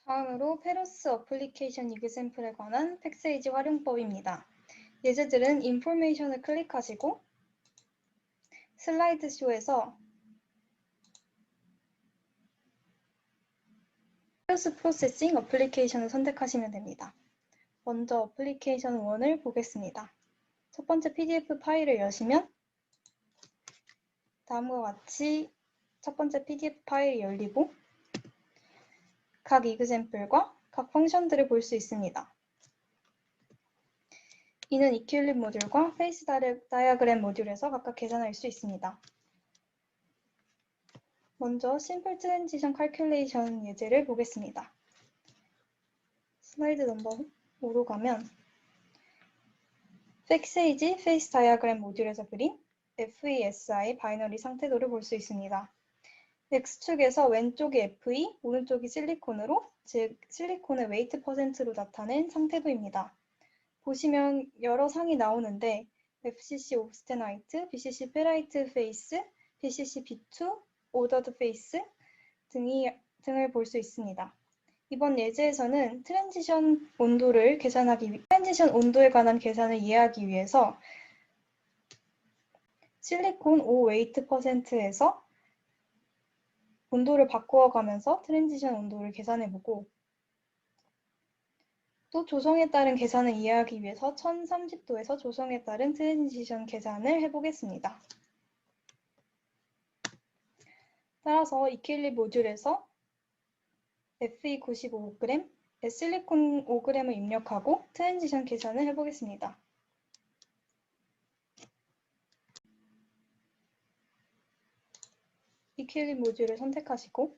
다음으로 페로스 어플리케이션 이그샘플에 관한 팩세이지 활용법입니다. 예제들은 인포메이션을 클릭하시고 슬라이드쇼에서 페로스 프로세싱 어플리케이션을 선택하시면 됩니다. 먼저 어플리케이션 1을 보겠습니다. 첫 번째 PDF 파일을 여시면 다음과 같이 첫 번째 PDF 파일이 열리고 각 이그샘플과 각 펑션들을 볼 수 있습니다. 이는 이퀄립 모듈과 페이스 다이어그램 모듈에서 각각 계산할 수 있습니다. 먼저 심플 트랜지션 칼큘레이션 예제를 보겠습니다. 슬라이드 넘버 5로 가면 팩세이지 페이스 다이어그램 모듈에서 그린 FESI 바이너리 상태도를 볼 수 있습니다. X축에서 왼쪽이 FE, 오른쪽이 실리콘으로, 즉 실리콘의 웨이트 퍼센트로 나타낸 상태도입니다. 보시면 여러 상이 나오는데 FCC 옵스테나이트, BCC 페라이트 페이스, BCC B2, 오더드 페이스 등을 볼 수 있습니다. 이번 예제에서는 트랜지션 온도에 관한 계산을 이해하기 위해서 실리콘 O 웨이트 퍼센트에서 온도를 바꾸어 가면서 트랜지션 온도를 계산해보고 또 조성에 따른 계산을 이해하기 위해서 1030도에서 조성에 따른 트랜지션 계산을 해보겠습니다. 따라서 이퀄립 모듈에서 FE 95g, 실리콘 5g을 입력하고 트랜지션 계산을 해보겠습니다. 이퀄립 모듈을 선택하시고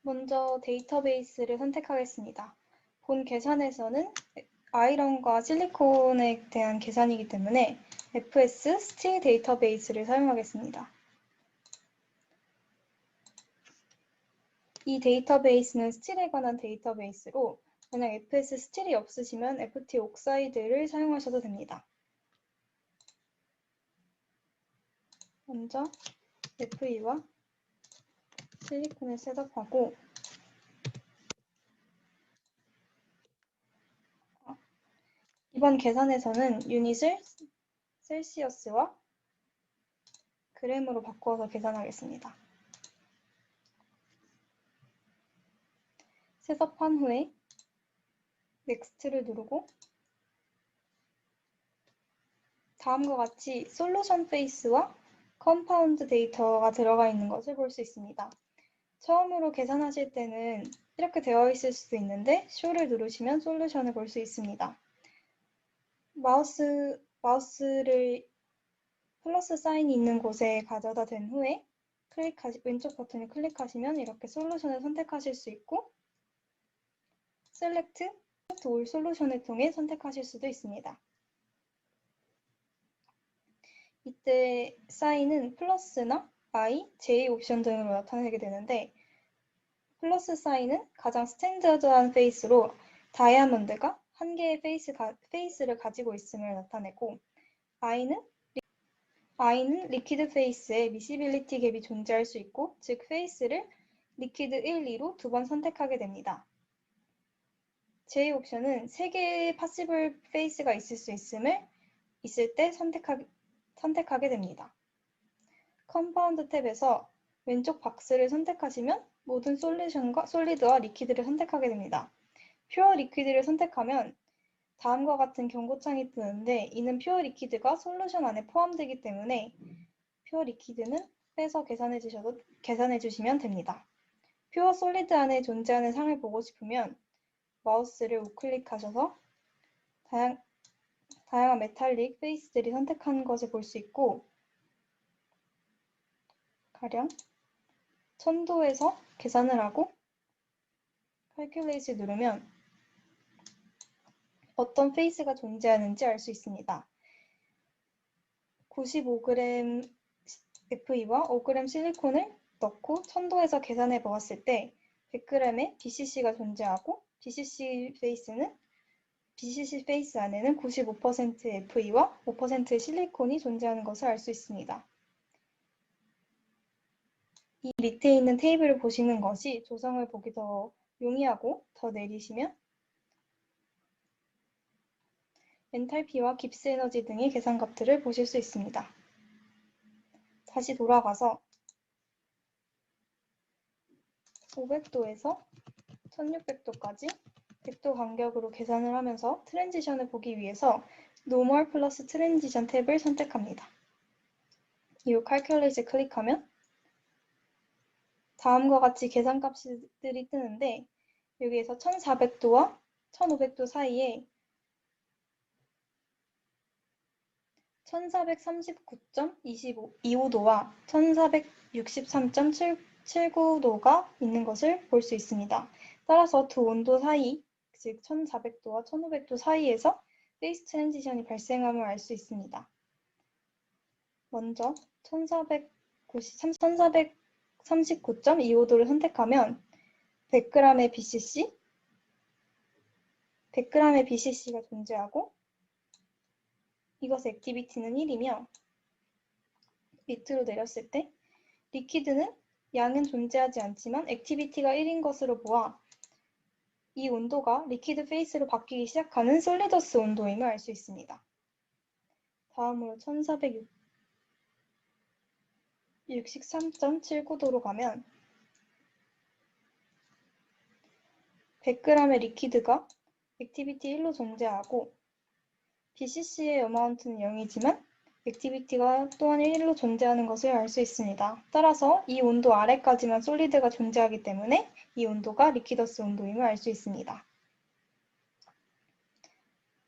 먼저 데이터베이스를 선택하겠습니다. 본 계산에서는 아이런과 실리콘에 대한 계산이기 때문에 FS 스틸 데이터베이스를 사용하겠습니다. 이 데이터베이스는 스틸에 관한 데이터베이스로 만약 FS 스틸이 없으시면 FT 옥사이드를 사용하셔도 됩니다. 먼저 FE와 실리콘을 셋업하고 이번 계산에서는 유닛을 셀시어스와 그램으로 바꾸어서 계산하겠습니다. 셋업한 후에 넥스트를 누르고 다음과 같이 솔루션 페이스와 컴파운드 데이터가 들어가 있는 것을 볼 수 있습니다. 처음으로 계산하실 때는 이렇게 되어 있을 수도 있는데 쇼를 누르시면 솔루션을 볼 수 있습니다. 마우스를 플러스 사인이 있는 곳에 가져다 댄 후에 왼쪽 버튼을 클릭하시면 이렇게 솔루션을 선택하실 수 있고 셀렉트 올 솔루션을 통해 선택하실 수도 있습니다. 이때 사인은 플러스나 I, J 옵션 등으로 나타나게 되는데 플러스 사인은 가장 스탠다드한 페이스로 다이아몬드가 한 개의 페이스를 가지고 있음을 나타내고 I는 리퀴드 페이스에 미시빌리티 갭이 존재할 수 있고 즉 페이스를 리퀴드 1, 2로 두 번 선택하게 됩니다. J 옵션은 3개의 파시블 페이스가 있을 때 선택하게 됩니다. 컴파운드 탭에서 왼쪽 박스를 선택하시면 모든 솔리드와 리퀴드를 선택하게 됩니다. 퓨어 리퀴드를 선택하면 다음과 같은 경고창이 뜨는데 이는 퓨어 리퀴드가 솔루션 안에 포함되기 때문에 퓨어 리퀴드는 빼서 계산해 주시면 됩니다. 퓨어 솔리드 안에 존재하는 상을 보고 싶으면 마우스를 우클릭하셔서 다양한 메탈릭 페이스들이 선택한 것을 볼 수 있고 가령 1000도에서 계산을 하고 칼큘레이트를 누르면 어떤 페이스가 존재하는지 알 수 있습니다. 95g FE와 5g 실리콘을 넣고 1000도에서 계산해 보았을 때 100g의 BCC가 존재하고 BCC 페이스는 BCC 페이스 안에는 95% FE와 5% 실리콘이 존재하는 것을 알 수 있습니다. 이 밑에 있는 테이블을 보시는 것이 조성을 보기 더 용이하고 더 내리시면 엔탈피와 깁스 에너지 등의 계산값들을 보실 수 있습니다. 다시 돌아가서 500도에서 1600도까지 100도 간격으로 계산을 하면서 트랜지션을 보기 위해서 노멀 플러스 트랜지션 탭을 선택합니다. 이후 Calculate을 클릭하면 다음과 같이 계산값들이 뜨는데 여기에서 1400도와 1500도 사이에 1439.25도와 1463.79도가 있는 것을 볼 수 있습니다. 따라서 두 온도 사이, 즉 1400도와 1500도 사이에서 페이스 트랜지션이 발생함을 알 수 있습니다. 먼저 1439.25도를 선택하면 100g의 BCC가 존재하고 이것의 액티비티는 1이며 밑으로 내렸을 때 리퀴드는 양은 존재하지 않지만 액티비티가 1인 것으로 보아 이 온도가 리퀴드 페이스로 바뀌기 시작하는 솔리더스 온도임을 알 수 있습니다. 다음으로 1463.79도로 가면 100g의 리퀴드가 액티비티 1로 존재하고 BCC의 어마운트는 0이지만 액티비티가 또한 1로 존재하는 것을 알 수 있습니다. 따라서 이 온도 아래까지만 솔리드가 존재하기 때문에 이 온도가 리퀴더스 온도임을 알 수 있습니다.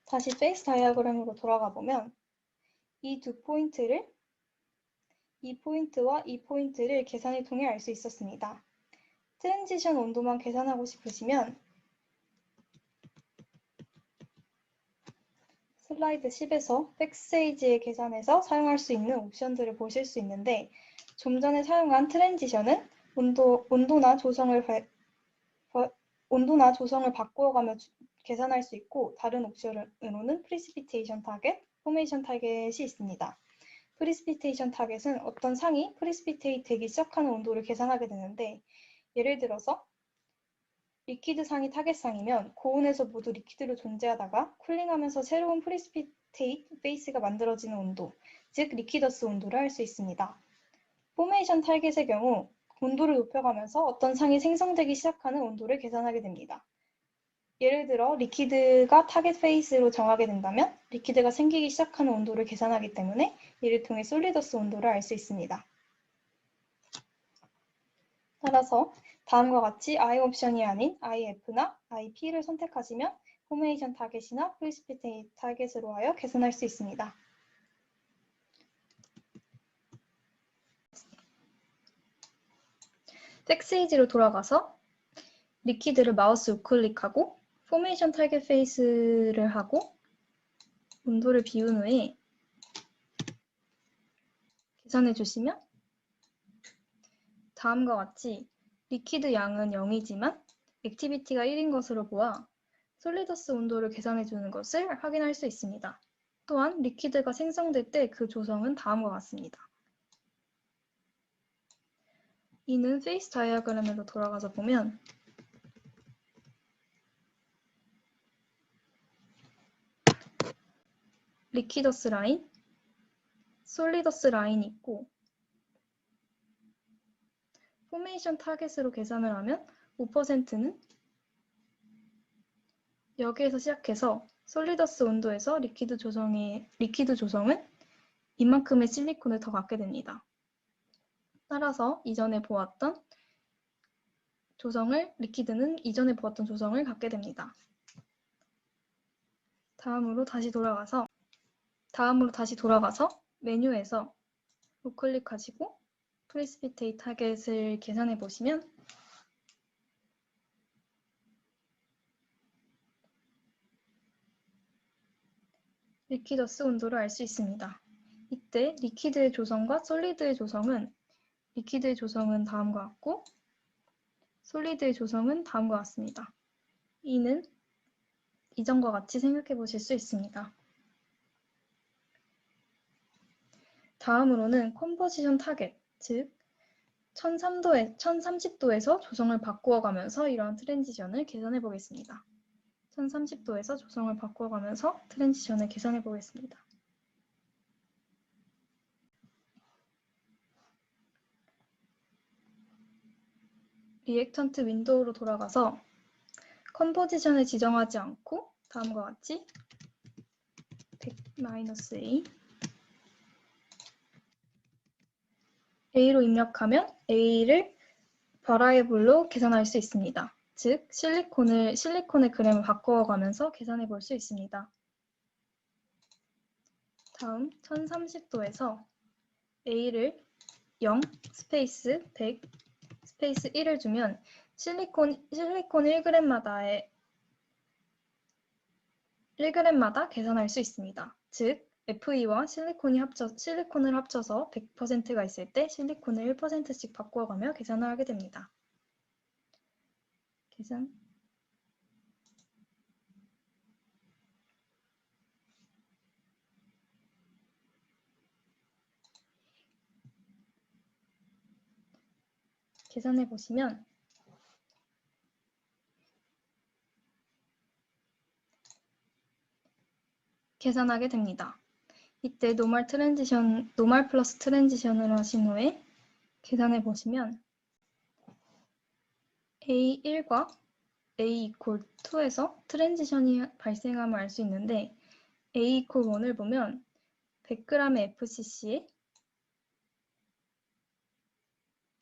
다시 페이스 다이어그램으로 돌아가 보면 이 포인트와 이 포인트를 계산을 통해 알 수 있었습니다. 트랜지션 온도만 계산하고 싶으시면 슬라이드 10에서 백스테이지의 계산에서 사용할 수 있는 옵션들을 보실 수 있는데 좀 전에 사용한 트랜지션은 온도나 조성을 바꾸어가며 계산할 수 있고 다른 옵션으로는 프리시피테이션 타겟, 포메이션 타겟이 있습니다. 프리시피테이션 타겟은 어떤 상이 프리시피테이트 되기 시작하는 온도를 계산하게 되는데 예를 들어서 리퀴드 상이 타겟상이면 고온에서 모두 리퀴드로 존재하다가 쿨링하면서 새로운 프리시피테이트 페이스가 만들어지는 온도, 즉 리퀴더스 온도를 알 수 있습니다. 포메이션 타겟의 경우 온도를 높여가면서 어떤 상이 생성되기 시작하는 온도를 계산하게 됩니다. 예를 들어 리퀴드가 타겟 페이스로 정하게 된다면 리퀴드가 생기기 시작하는 온도를 계산하기 때문에 이를 통해 솔리더스 온도를 알 수 있습니다. 따라서 다음과 같이 I 옵션이 아닌 IF나 IP를 선택하시면 포메이션 타겟이나 프리시피테이트 타겟으로 하여 계산할 수 있습니다. 백스테이지로 돌아가서 리퀴드를 마우스 우클릭하고 포메이션 타겟 페이스를 하고 온도를 비운 후에 계산해 주시면 다음과 같이 리퀴드 양은 0이지만 액티비티가 1인 것으로 보아 솔리더스 온도를 계산해 주는 것을 확인할 수 있습니다. 또한 리퀴드가 생성될 때 그 조성은 다음과 같습니다. 이는 페이스 다이어그램으로 돌아가서 보면 리퀴더스 라인, 솔리더스 라인이 있고 포메이션 타겟으로 계산을 하면 5%는 여기에서 시작해서 솔리더스 온도에서 리퀴드 조성은 이만큼의 실리콘을 더 갖게 됩니다. 따라서 리퀴드는 이전에 보았던 조성을 갖게 됩니다. 다음으로 다시 돌아가서 메뉴에서 우클릭하시고 프리시피테이트 타겟을 계산해 보시면 리퀴더스 온도를 알 수 있습니다. 이때 리퀴드의 조성과 솔리드의 조성은 다음과 같고 솔리드의 조성은 다음과 같습니다. 이는 이전과 같이 생각해 보실 수 있습니다. 다음으로는 컴포지션 타겟, 즉 1030도에서 조성을 바꾸어 가면서 이러한 트랜지션을 계산해 보겠습니다. 1030도에서 조성을 바꾸어 가면서 트랜지션을 계산해 보겠습니다. 리액턴트 윈도우로 돌아가서 컴포지션을 지정하지 않고 다음과 같이 100-A A로 입력하면 A를 버라이블로 계산할 수 있습니다. 즉 실리콘의 그램을 바꾸어 가면서 계산해 볼 수 있습니다. 다음 1030도에서 A를 0 스페이스 100 스페이스 1을 주면 실리콘 1g마다 계산할 수 있습니다. 즉 FE와 실리콘을 합쳐서 100%가 있을 때 실리콘을 1%씩 바꾸어가며 계산을 하게 됩니다. 계산해 보시면 계산하게 됩니다. 이때 노멀 플러스 트랜지션을 하신 후에 계산해 보시면 A1과 A equal 2에서 트랜지션이 발생함을 알 수 있는데 A equal 1을 보면 100g의 FCC에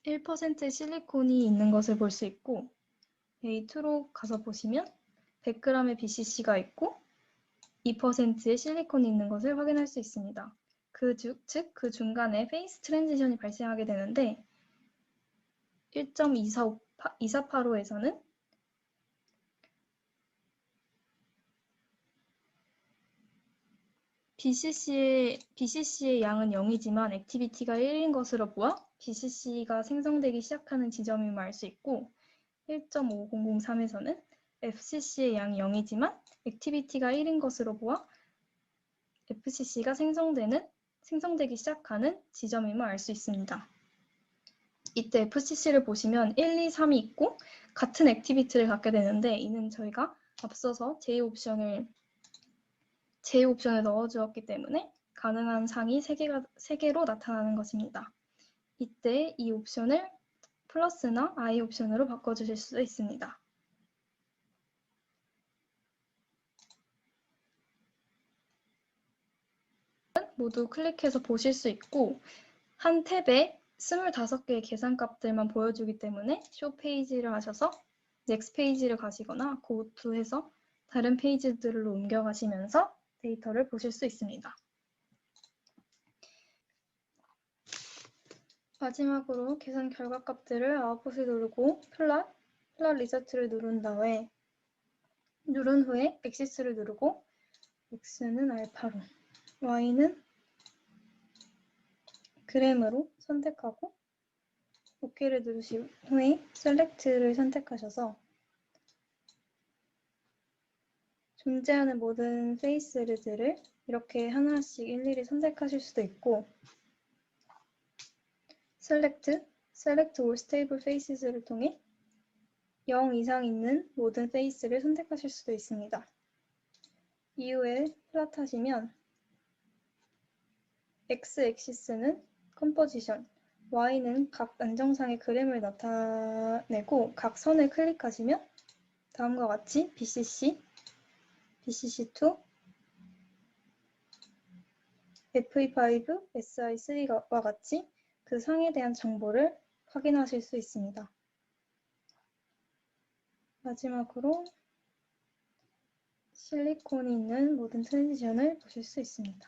1%의 실리콘이 있는 것을 볼 수 있고 A2로 가서 보시면 100g의 BCC가 있고 2%의 실리콘이 있는 것을 확인할 수 있습니다. 즉 그 중간에 페이스 트랜지션이 발생하게 되는데 1.2485에서는 BCC의 양은 0이지만 액티비티가 1인 것으로 보아 BCC가 생성되기 시작하는 지점임을 알 수 있고 1.5003에서는 FCC의 양이 0이지만 액티비티가 1인 것으로 보아 FCC가 생성되기 시작하는 지점임을 알 수 있습니다. 이때 FCC를 보시면 1, 2, 3이 있고 같은 액티비티를 갖게 되는데 이는 저희가 앞서서 제2옵션을 넣어주었기 때문에 가능한 상이 3개로 나타나는 것입니다. 이때 이 옵션을 플러스나 I 옵션으로 바꿔주실 수 있습니다. 모두 클릭해서 보실 수 있고 한 탭에 25개의 계산값들만 보여주기 때문에 쇼 페이지를 하셔서 넥스트 페이지를 가시거나 go to 해서 다른 페이지들로 옮겨가시면서 데이터를 보실 수 있습니다. 마지막으로 계산 결과값들을 아웃풋을 누르고 플롯 리서트를 누른 후에 엑시스를 누르고 x는 알파로, y는 그램으로 선택하고 OK를 누르신 후에 셀렉트를 선택하셔서 존재하는 모든 페이스들을 이렇게 하나씩 일일이 선택하실 수도 있고 Select All Stable Faces를 통해 0 이상 있는 모든 페이스를 선택하실 수도 있습니다. 이후에 플롯하시면 X-액시스는 컴포지션, Y는 각 안정상의 그램을 나타내고 각 선을 클릭하시면 다음과 같이 BCC, BCC2, FE5, SI3와 같이 그 상에 대한 정보를 확인하실 수 있습니다. 마지막으로 실리콘이 있는 모든 트랜지션을 보실 수 있습니다.